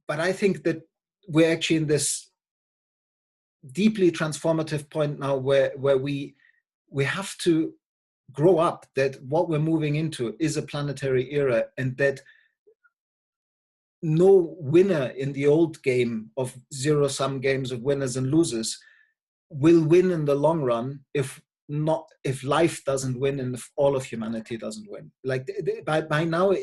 but I think that we're actually in this deeply transformative point now where we have to grow up, that what we're moving into is a planetary era, and that no winner in the old game of zero-sum games of winners and losers will win in the long run if life doesn't win and if all of humanity doesn't win. Like by now,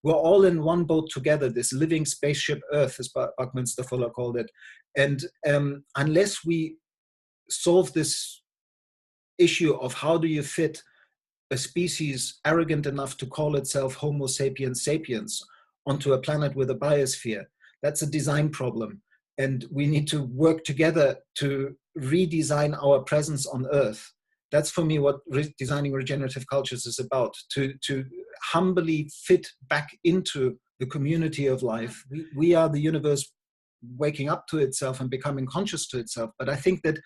we're all in one boat together, this living spaceship Earth, as Buckminster Fuller called it. And unless we solve this issue of how do you fit a species arrogant enough to call itself Homo sapiens sapiens onto a planet with a biosphere, that's a design problem. And we need to work together to redesign our presence on Earth. That's for me what designing regenerative cultures is about, to humbly fit back into the community of life. We are the universe waking up to itself and becoming conscious to itself. But I think that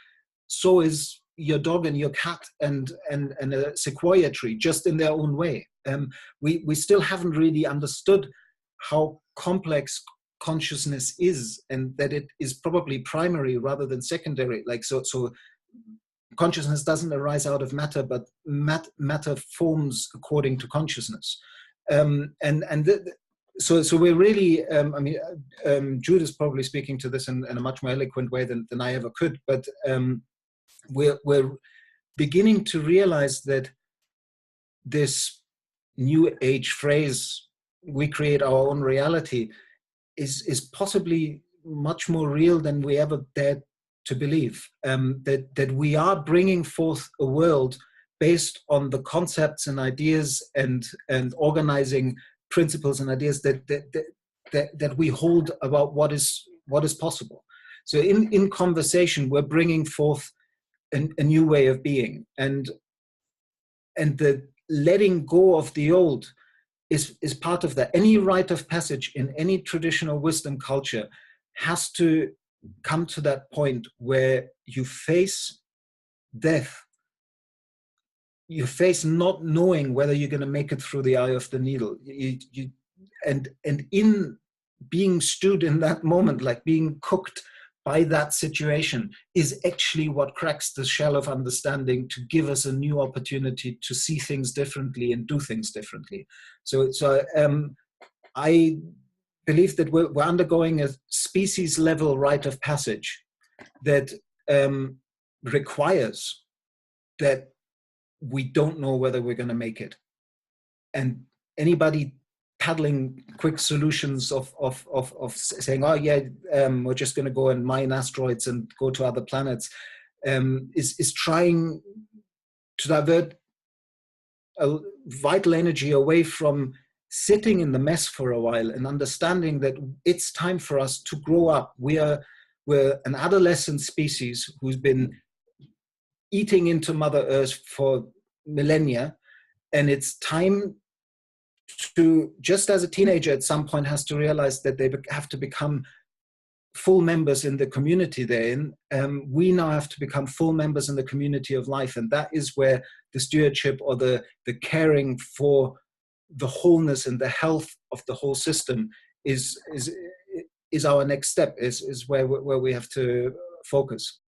so is your dog and your cat and a sequoia tree, just in their own way. We still haven't really understood how complex consciousness is, and that it is probably primary rather than secondary. Like so consciousness doesn't arise out of matter, but matter forms according to consciousness. So we're really, Jude is probably speaking to this in a much more eloquent way than I ever could, but we're beginning to realize that this new age phrase, we create our own reality, is possibly much more real than we ever dared to believe. That we are bringing forth a world based on the concepts and ideas and organizing principles and ideas that we hold about what is possible. So in conversation, we're bringing forth a new way of being, and the letting go of the old is part of that. Any rite of passage in any traditional wisdom culture has to come to that point where you face death. You face not knowing whether you're going to make it through the eye of the needle. And in being stewed in that moment, like being cooked by that situation, is actually what cracks the shell of understanding to give us a new opportunity to see things differently and do things differently. So I believe that we're undergoing a species level rite of passage that requires that we don't know whether we're going to make it. And anybody paddling quick solutions of saying, oh yeah, we're just going to go and mine asteroids and go to other planets, is trying to divert a vital energy away from sitting in the mess for a while and understanding that it's time for us to grow up. We're an adolescent species who's been eating into Mother Earth for millennia, and it's time to, just as a teenager at some point has to realize that they have to become full members in the community they're in, we now have to become full members in the community of life. And that is where the stewardship or the caring for the wholeness and the health of the whole system is our next step, is where we have to focus.